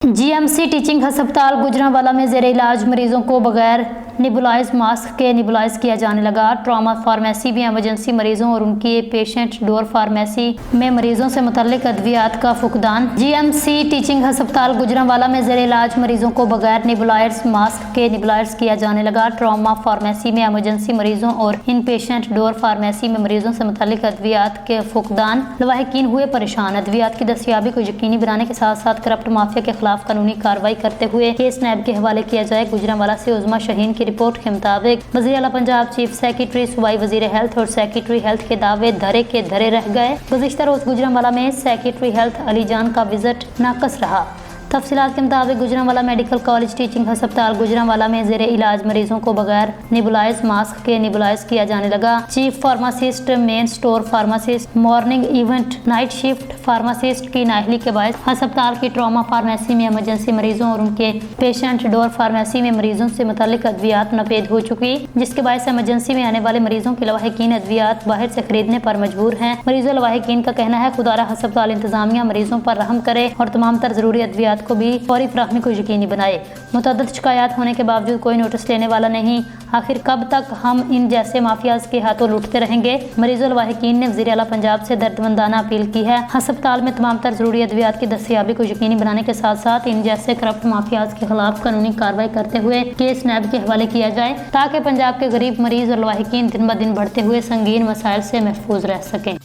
GMC teaching हस्पताल गुजरांवाला में जेर इलाज मरीजों को बगैर नेबुलाइज मास्क के नेबुलाइज किया जाने लगा। ट्रॉमा फार्मेसी में इमरजेंसी मरीजों और उनके पेशेंट डोर फार्मेसी में मरीजों से मुतल्लिक अद्वियात का फुकदान। जीएमसी टीचिंग हस्पताल गुजरांवाला में जेर इलाज मरीजों को बगैर नेबुलाइज मास्क के नेबुलाइज किया जाने लगा। ट्रॉमा फार्मेसी में इमरजेंसी मरीजों और इन पेशेंट डोर फार्मेसी में मरीजों से मुतल्लिक अद्वियात के फुकदान। लवाहिकीन हुए परेशान। अद्वियात की दस्तयाबी को यकीनी बनाने के साथ साथ करप्ट माफिया के खिलाफ कानूनी कार्रवाई करते हुए केस नैब के हवाले किया जाए। गुजरांवाला से उज़मा शहीन की रिपोर्ट के मुताबिक वज़ीर आला पंजाब, चीफ सेक्रेटरी, सूबाई वज़ीर हेल्थ और सेक्रेटरी हेल्थ के दावे धरे के धरे रह गए। गुज़िश्ता रोज गुजरांवाला में सेक्रेटरी हेल्थ अली जान का विजिट नाकस रहा। तफसीलात के मुताबिक गुजरांवाला मेडिकल कॉलेज टीचिंग हस्पताल गुजरांवाला में जेर इलाज मरीजों को बगैर नेबुलाइज मास्क के नेबुलाइज किया जाने लगा। Chief pharmacist, main store pharmacist, morning event, night shift pharmacist की नाअहली के बायस हस्पताल की ट्रॉमा फार्मेसी में इमरजेंसी मरीजों और उनके पेशेंट डोर फार्मेसी में मरीजों से मुतल्लिक अद्वियात नापेद हो चुकी, जिसके बायस इमरजेंसी में आने वाले मरीजों के लवाहिकीन अद्वियात बाहर से खरीदने पर मजबूर हैं। मरीजों लवाहिकीन का कहना है खुदारा हस्पताल इंतजामिया मरीजों पर रहम करे और तमाम तर जरूरी अद्वियात को भी फौरी फराहमी को यकीनी बनाए। मुतअद्दिद शिकायत होने के बावजूद कोई नोटिस लेने वाला नहीं। आखिर कब तक हम इन जैसे माफियाज के हाथों लुटते रहेंगे? मरीजों लवाहिकीन ने वज़ीर आला पंजाब से दर्दमंदाना अपील की है। हस्पताल में तमाम तर जरूरी अद्वियात की दस्तयाबी को यकीनी बनाने के साथ साथ इन जैसे करप्ट माफियाज के खिलाफ कानूनी कार्रवाई करते हुए केस नैब के हवाले किया जाए ताकि पंजाब के गरीब मरीज और लवाहिकीन दिन ब दिन बढ़ते हुए संगीन मसाइल से महफूज रह सकें।